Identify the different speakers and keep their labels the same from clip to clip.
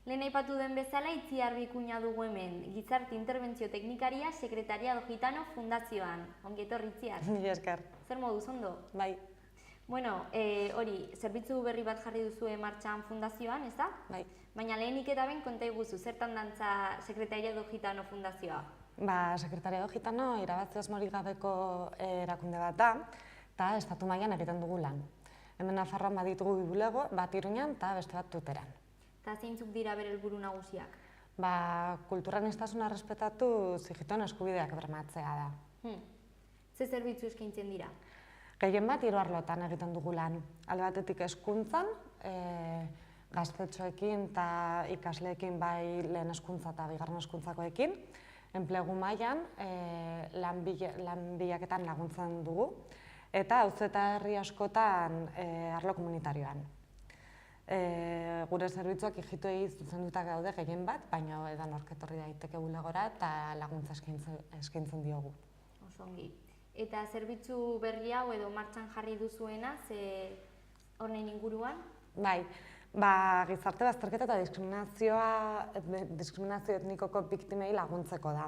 Speaker 1: Lehen aipatu den bezala, Itziar Bikuña dugu hemen, Gizarte Interbentzio Teknikaria Sekretariado Gitano Fundazioan. Ongi etorri, Itziar.
Speaker 2: Mila esker.
Speaker 1: Zer moduz ondo?
Speaker 2: Bai.
Speaker 1: Bueno, hori, zerbitzu berri bat jarri duzue martxan fundazioan, ez da?
Speaker 2: Bai.
Speaker 1: Baina lehenik eta ben konta iguzu, zertan dantza Sekretariado Gitano Fundazioa?
Speaker 2: Sekretariado Gitano irabazi asmorik gabeko erakunde bat da, eta estatu mailan egiten dugu lan. Hemen Nafarroan baditugu bi bulego, bat Iruñan eta beste bat Tuteran.
Speaker 1: Eta zeintzuk dira bere helburu nagusiak?
Speaker 2: Kulturaniztasuna errespetatu zigituen eskubideak bermatzea da.
Speaker 1: Ze zerbitzu eskaintzen dira?
Speaker 2: Gehien bat hiru arlotan egiten dugu lan. Alde batetik hezkuntzan, gaztetxoekin eta ikasleekin bai lehen hezkuntza eta bigarren hezkuntzakoekin, enplegu mailan lan bilaketan laguntzen dugu, eta auzo eta herri askotan arlo komunitarioan. Gure zerbitzuak ijitoei zuzenduta gaude gehien bat, baina edonork etorri daiteke bulegora eta laguntza eskaintzen diogu.
Speaker 1: Oso ongi. Eta zerbitzu berri hau edo martxan jarri duzuena, ze honen inguruan?
Speaker 2: Bai, gizarte bazterketa eta diskriminazio etnikoko biktimei laguntzeko da.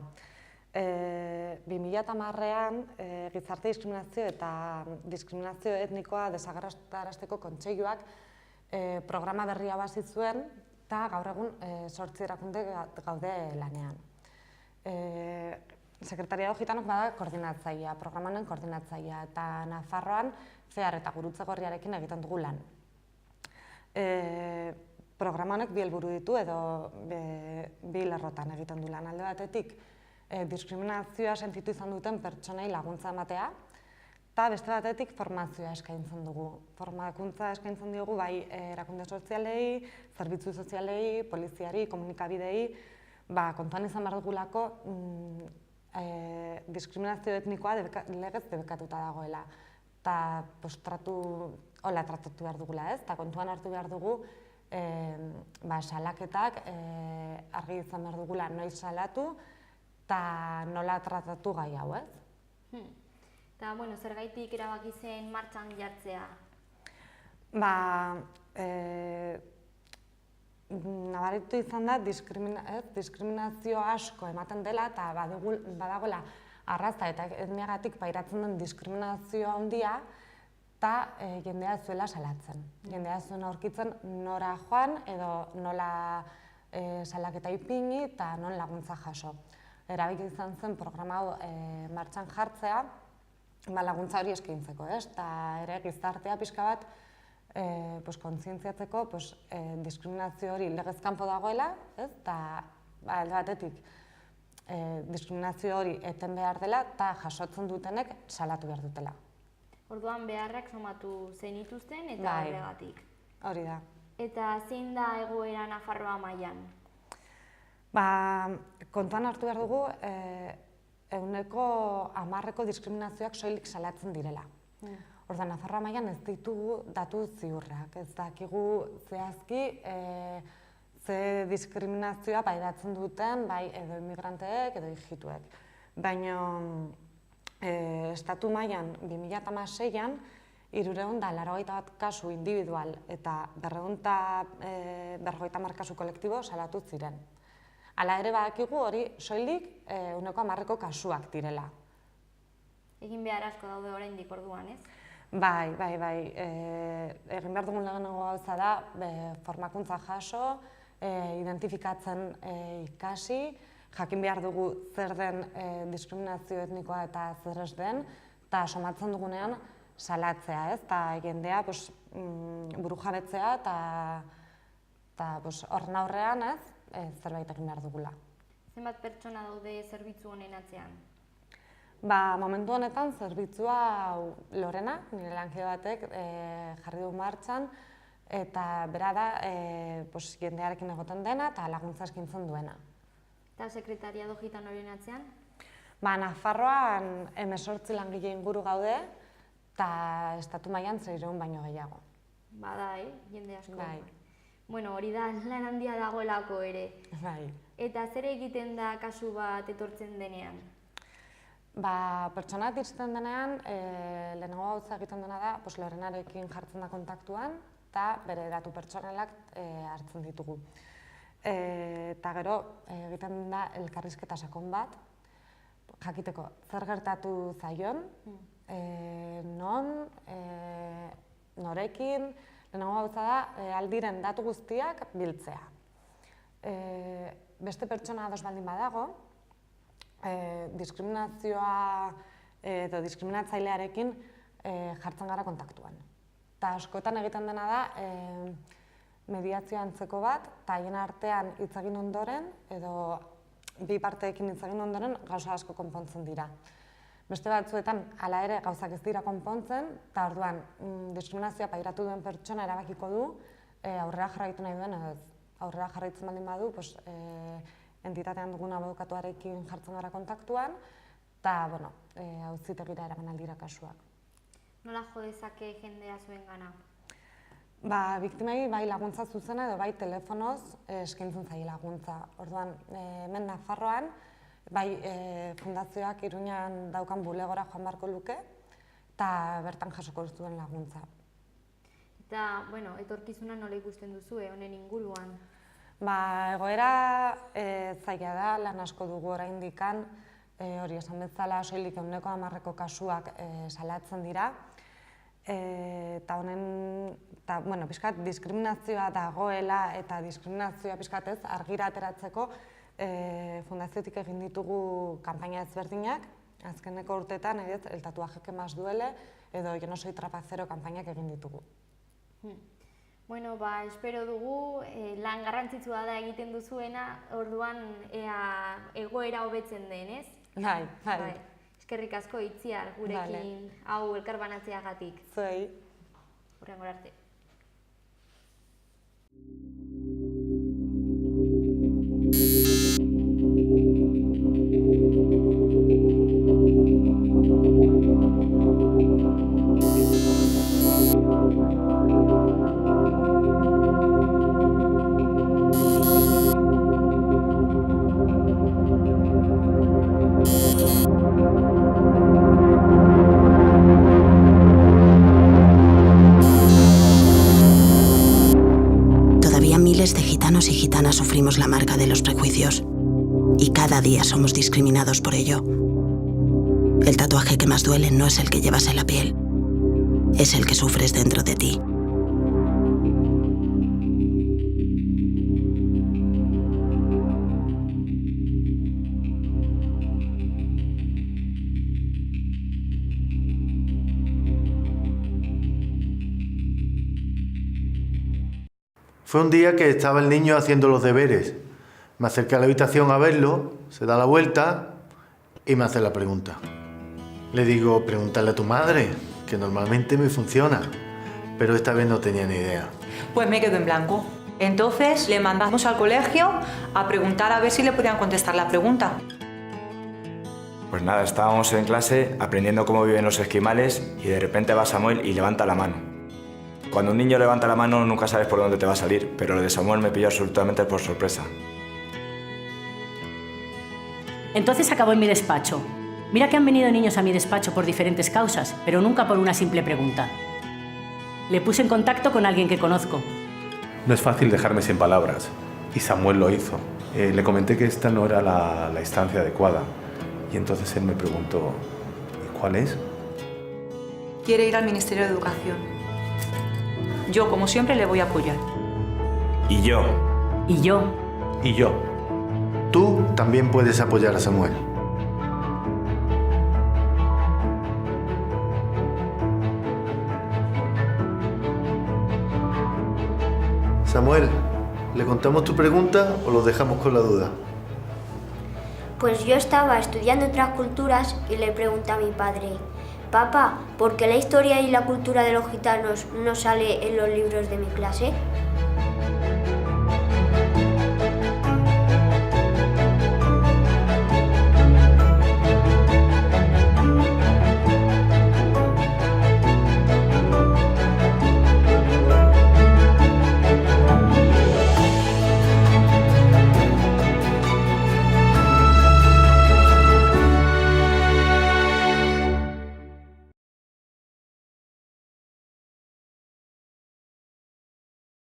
Speaker 2: 2010an Gizarte Diskriminazio eta Diskriminazio Etnikoa Desagerrarazteko Kontseiluak programa berria hasi zuen eta gaur egun 8 erakunde gaude lanean. Sekretariado Gitanok bada koordinatzailea, programanen koordinatzailea, eta Nafarroan CEAR eta Gurutze Gorriarekin egiten dugu lan. Programa honek bi helburu ditu edo bi lerrotan egiten du lan. Alde batetik diskriminazioa sentitu izan duten pertsonei laguntza ematea, eta beste batetik formazioa eskaintzen dugu. Formakuntza eskaintzen diogu bai erakunde sozialei, zerbitzu sozialei, poliziari, komunikabidei, kontuan izan behar dugulako diskriminazio etnikoa legez debekatuta dagoela. Eta hola tratatu behar dugula, ez? Eta kontuan hartu behar dugu salaketak argi izan behar dugula noiz salatu eta nola tratatu gai hau, ez?
Speaker 1: Eta, zergaitik erabaki zen martxan jartzea?
Speaker 2: Nabaritu izan da diskriminazio asko ematen dela eta badagoela arraza eta etniagatik pairatzen den diskriminazio handia eta jendea ez zuela salatzen. Jendea ez zuen aurkitzen nora joan edo nola salaketa ipini eta non laguntza jaso. Erabaki izan zen programa hau martxan jartzea, laguntza hori eskaintzeko, eta ere gizartea pixka bat kontzientziatzeko diskriminazio hori legez kanpo dagoela, eta alde batetik diskriminazio hori eten behar dela eta jasotzen dutenek salatu behar dutela.
Speaker 1: Orduan beharrak somatu zenituzten eta horregatik.
Speaker 2: Hori da.
Speaker 1: Eta zein da egoera Nafarroa mailan?
Speaker 2: Kontuan hartu behar dugu 10% diskriminazioak soilik salatzen direla. Orduan, Nafarroa mailan ez ditugu datu ziurrak, ez dakigu zehazki ze diskriminazioa pairatzen duten bai edo immigranteek edo ijituek. Baina estatu mailan 2016an 381 kasu individual eta 250 kasu kolektibo salatu ziren. Hala ere badakigu hori soilik 10% kasuak direla.
Speaker 1: Egin behar asko daude oraindik orduan, ez?
Speaker 2: Bai. Egin behar dugun lehenengo gauza da formakuntza jaso, identifikatzen ikasi, jakin behar dugu zer den diskriminazio etnikoa eta zer ez den, eta somatzen dugunean salatzea, ez? Eta jendea burujabetzea eta horren aurrean, ez? Zerbait egin behar dugula.
Speaker 1: Zenbat pertsona daude zerbitzu honen atzean?
Speaker 2: Momentu honetan zerbitzua Lorena, nire lankide batek jarri du martxan, eta bera da jendearekin egoten dena eta laguntza eskaintzen duena.
Speaker 1: Eta Sekretariado Gitanoren atzean?
Speaker 2: Nafarroan 18 langile inguru gaude eta estatu mailan 600 baino gehiago.
Speaker 1: Bada, jende asko.
Speaker 2: Bai.
Speaker 1: Hori da lan handia dagoelako ere.
Speaker 2: Bai.
Speaker 1: Eta zer egiten da kasu bat etortzen denean?
Speaker 2: Pertsona iristen denean, lehenengo gauza egiten dena da, Lorenarekin jartzen da kontaktuan eta bere datu pertsonalak hartzen ditugu. eta gero egiten da elkarrizketa sakon bat, jakiteko zer gertatu zaion, non, norekin, lehenengo gauza da, aldiren datu guztiak biltzea. Beste pertsona ados baldin badago, diskriminazioa edo diskriminatzailearekin jartzen gara kontaktuan. Eta askotan egiten dena da, mediazio antzeko bat, eta haien artean hitz egin ondoren, edo bi parteekin hitz egin ondoren, gauza asko konpontzen dira. Beste batzuetan, hala ere, gauzak ez dira konpontzen, eta orduan, diskriminazioa pairatu duen pertsona erabakiko du, aurrera jarraitu nahi duen, edo aurrera jarraitzen baldin badu, entitatean dugun abokatuarekin jartzen gara kontaktuan, eta, bueno, auzitegira eraman aldira kasuak.
Speaker 1: Nola jo dezake jendea zuen gana?
Speaker 2: Biktimei bai laguntza zuzena edo bai telefonoz eskaintzen zaie laguntza. Orduan, hemen Nafarroan, bai fundazioak Iruñan daukan bulegora joan beharko luke, eta bertan jasoko ez duen laguntza.
Speaker 1: Eta, bueno, etorkizuna nola ikusten duzu, honen inguruan?
Speaker 2: Egoera zaila da, lan asko dugu oraindikan, hori esan bezala soilik 10% kasuak salatzen dira, eta honen, pixkat diskriminazioa dagoela eta diskriminazioa pixkat ez argira ateratzeko fundaziotik egin ditugu kanpaina ezberdinak, azkeneko urteetan el tatuaje que más duele edo yo no soy trapacero kanpainak egin ditugu.
Speaker 1: Bueno, espero dugu lan garrantzitsua da egiten duzuena, orduan egoera hobetzen den, ez?
Speaker 2: Bai.
Speaker 1: Eskerrik asko Itziar gurekin hau elkarbanatzeagatik.
Speaker 2: Zuei.
Speaker 1: Hurrengora arte.
Speaker 3: Miles de gitanos y gitanas sufrimos la marca de los prejuicios y cada día somos discriminados por ello. El tatuaje que más duele no es el que llevas en la piel, es el que sufres dentro de ti.
Speaker 4: Fue un día que estaba el niño haciendo los deberes. Me acerqué a la habitación a verlo, se da la vuelta y me hace la pregunta. Le digo, pregúntale a tu madre, que normalmente me funciona, pero esta vez no tenía ni idea.
Speaker 5: Pues me quedo en blanco. Entonces le mandamos al colegio a preguntar a ver si le podían contestar la pregunta.
Speaker 6: Pues nada, estábamos en clase aprendiendo cómo viven los esquimales y de repente va Samuel y levanta la mano. Cuando un niño levanta la mano nunca sabes por dónde te va a salir, pero lo de Samuel me pilló absolutamente por sorpresa.
Speaker 7: Entonces acabó en mi despacho. Mira que han venido niños a mi despacho por diferentes causas, pero nunca por una simple pregunta. Le puse en contacto con alguien que conozco.
Speaker 8: No es fácil dejarme sin palabras, y Samuel lo hizo. Le comenté que esta no era la instancia adecuada, y entonces él me preguntó, ¿y cuál es?
Speaker 5: Quiere ir al Ministerio de Educación. Yo, como siempre, le voy a apoyar.
Speaker 6: Y yo.
Speaker 7: Y yo.
Speaker 8: Y yo.
Speaker 4: Tú también puedes apoyar a Samuel. Samuel, ¿le contamos tu pregunta o lo dejamos con la duda?
Speaker 9: Pues yo estaba estudiando otras culturas y le pregunté a mi padre, papá, ¿por qué la historia y la cultura de los gitanos no sale en los libros de mi clase?